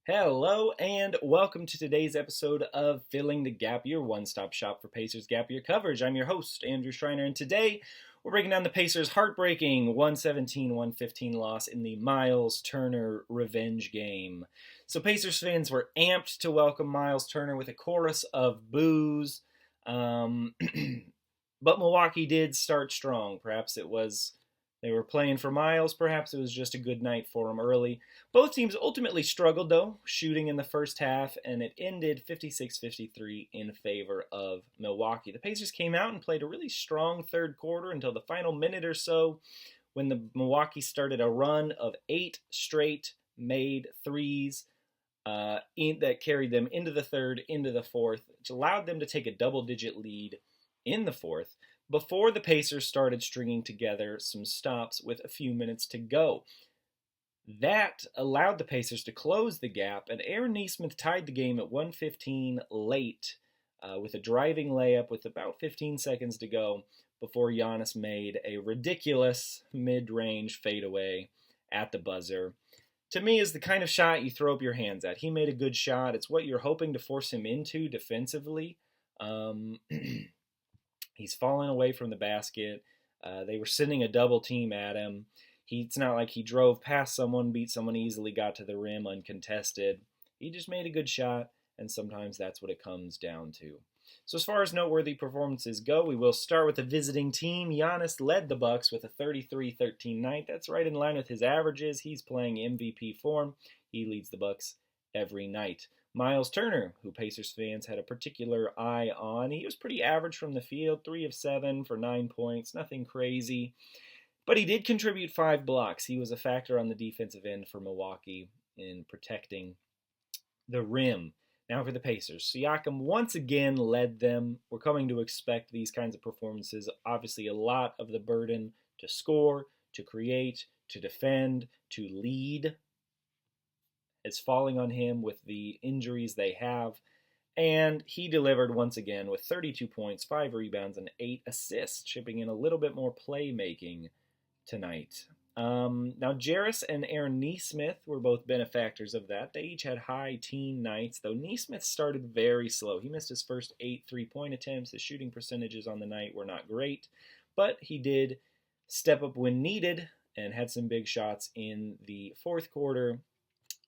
Hello and welcome to today's episode of Filling the Gap, your one-stop shop for Pacers Gap Year coverage. I'm your host, Andrew Schreiner, and today we're breaking down the Pacers' heartbreaking 117-115 loss in the Myles Turner revenge game. So Pacers fans were amped to welcome Myles Turner with a chorus of boos, but Milwaukee did start strong. Perhaps it was they were playing for Myles, perhaps it was just a good night for him early. Both teams ultimately struggled, though, shooting in the first half, and it ended 56-53 in favor of Milwaukee. The Pacers came out and played a really strong third quarter until the final minute or so when the Milwaukee started a run of 8 straight made threes that carried them into the third, into the fourth, which allowed them to take a double-digit lead in the fourth before the Pacers started stringing together some stops with a few minutes to go. That allowed the Pacers to close the gap, and Aaron Nesmith tied the game at 1:15 late with a driving layup with about 15 seconds to go before Giannis made a ridiculous mid-range fadeaway at the buzzer. To me, is the kind of shot you throw up your hands at. He made a good shot. It's what you're hoping to force him into defensively. He's fallen away from the basket. They were sending a double team at him. It's not like he drove past someone, beat someone easily, got to the rim uncontested. He just made a good shot, and sometimes that's what it comes down to. So as far as noteworthy performances go, we will start with the visiting team. Giannis led the Bucks with a 33-13 night. That's right in line with his averages. He's playing MVP form. He leads the Bucks every night. Myles Turner, who Pacers fans had a particular eye on, he was pretty average from the field, 3 of 7 for 9 points, nothing crazy. But he did contribute 5 blocks. He was a factor on the defensive end for Milwaukee in protecting the rim. Now for the Pacers. Siakam once again led them. We're coming to expect these kinds of performances. Obviously, a lot of the burden to score, to create, to defend, to lead is falling on him with the injuries they have. And he delivered once again with 32 points, 5 rebounds, and 8 assists, chipping in a little bit more playmaking tonight. Now, Jarris and Aaron Nesmith were both benefactors of that. They each had high teen nights, though Nesmith started very slow. He missed his first 8 three-point attempts. His shooting percentages on the night were not great, but he did step up when needed and had some big shots in the fourth quarter,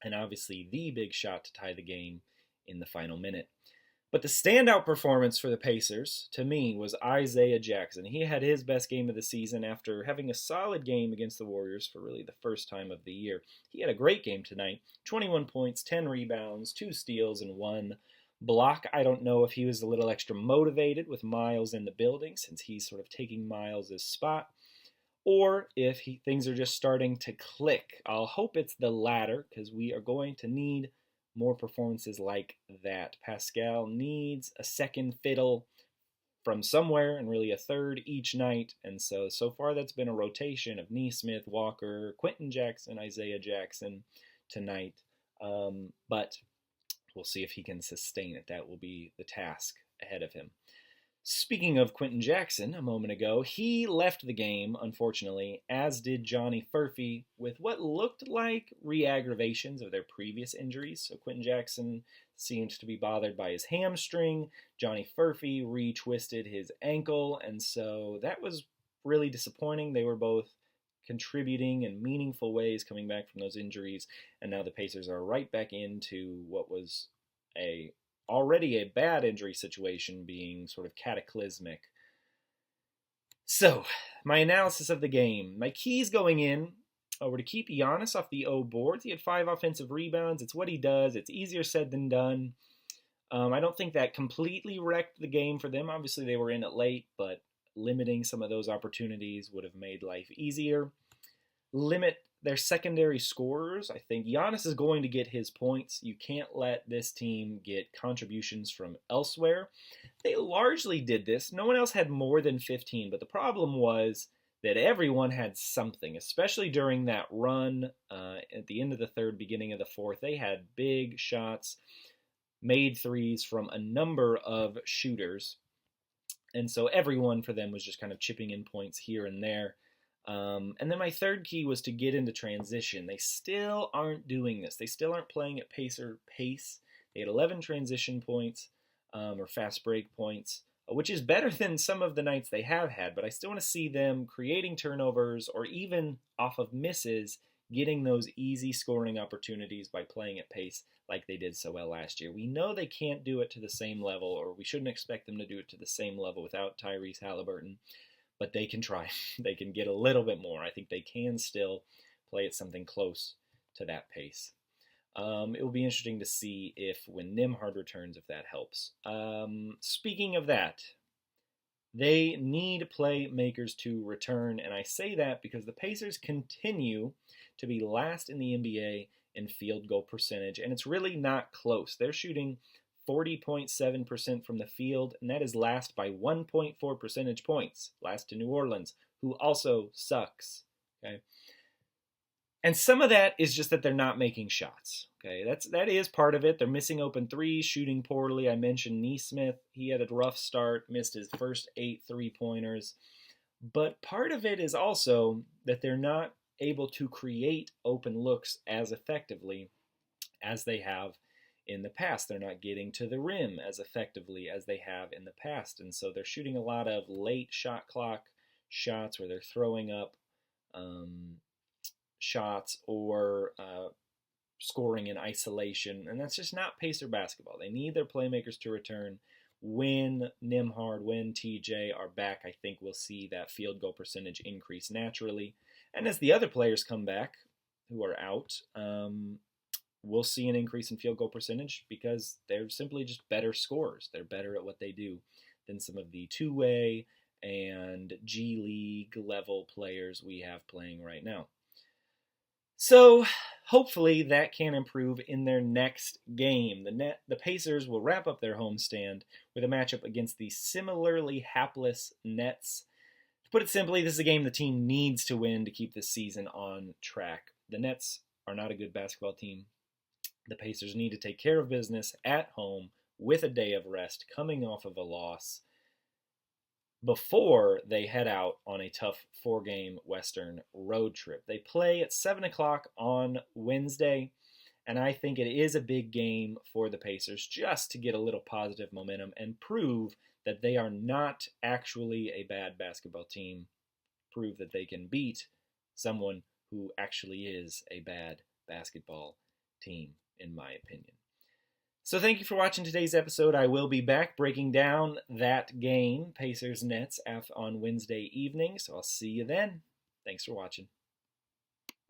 and obviously the big shot to tie the game in the final minute. But the standout performance for the Pacers, to me, was Isaiah Jackson. He had his best game of the season after having a solid game against the Warriors for really the first time of the year. He had a great game tonight. 21 points, 10 rebounds, 2 steals, and 1 block. I don't know if he was a little extra motivated with Myles in the building, since he's sort of taking Myles' spot, or if things are just starting to click. I'll hope it's the latter, because we are going to need more performances like that. Pascal needs a second fiddle from somewhere, and really a third each night. And so far that's been a rotation of Nesmith, Walker, Quentin Jackson, Isaiah Jackson tonight. But we'll see if he can sustain it. That will be the task ahead of him. Speaking of Quentin Jackson, a moment ago, he left the game, unfortunately, as did Johnny Furphy, with what looked like re-aggravations of their previous injuries. So Quentin Jackson seemed to be bothered by his hamstring. Johnny Furphy re-twisted his ankle, and so that was really disappointing. They were both contributing in meaningful ways coming back from those injuries, and now the Pacers are right back into what was already a bad injury situation being sort of cataclysmic. So, my analysis of the game. My keys going in were to keep Giannis off the O boards. He had 5 offensive rebounds. It's what he does. It's easier said than done. I don't think that completely wrecked the game for them. Obviously, they were in it late, but limiting some of those opportunities would have made life easier. Limit their secondary scorers. I think Giannis is going to get his points. You can't let this team get contributions from elsewhere. They largely did this. No one else had more than 15, but the problem was that everyone had something, especially during that run at the end of the third, beginning of the fourth. They had big shots, made threes from a number of shooters, and so everyone for them was just kind of chipping in points here and there. And then my third key was to get into transition. They still aren't doing this. They still aren't playing at pacer pace. They had 11 transition points, or fast break points, which is better than some of the nights they have had, but I still want to see them creating turnovers or even off of misses, getting those easy scoring opportunities by playing at pace like they did so well last year. We know they can't do it to the same level, or we shouldn't expect them to do it to the same level without Tyrese Halliburton, but they can try. They can get a little bit more. I think they can still play at something close to that pace. It will be interesting to see if when Nembhard returns, if that helps. Speaking of that, they need playmakers to return, and I say that because the Pacers continue to be last in the NBA in field goal percentage, and it's really not close. They're shooting 40.7% from the field, and that is last by 1.4 percentage points. Last to New Orleans, who also sucks. Okay. And some of that is just that they're not making shots. Okay, that is part of it. They're missing open threes, shooting poorly. I mentioned Nesmith. He had a rough start, missed his first 8 3-pointers. But part of it is also that they're not able to create open looks as effectively as they have in the past. They're not getting to the rim as effectively as they have in the past. And so they're shooting a lot of late shot clock shots where they're throwing up shots or scoring in isolation, and that's just not Pacer basketball. They need their playmakers to return. When Nembhard, when TJ are back, I think we'll see that field goal percentage increase naturally. And as the other players come back who are out, we'll see an increase in field goal percentage because they're simply just better scorers. They're better at what they do than some of the two-way and G League level players we have playing right now. So hopefully that can improve in their next game. The Pacers will wrap up their homestand with a matchup against the similarly hapless Nets. To put it simply, this is a game the team needs to win to keep this season on track. The Nets are not a good basketball team. The Pacers need to take care of business at home with a day of rest coming off of a loss before they head out on a tough 4-game Western road trip. They play at 7 o'clock on Wednesday, and I think it is a big game for the Pacers just to get a little positive momentum and prove that they are not actually a bad basketball team, prove that they can beat someone who actually is a bad basketball team, in my opinion. So thank you for watching today's episode. I will be back breaking down that game, Pacers-Nets, on Wednesday evening. So I'll see you then. Thanks for watching.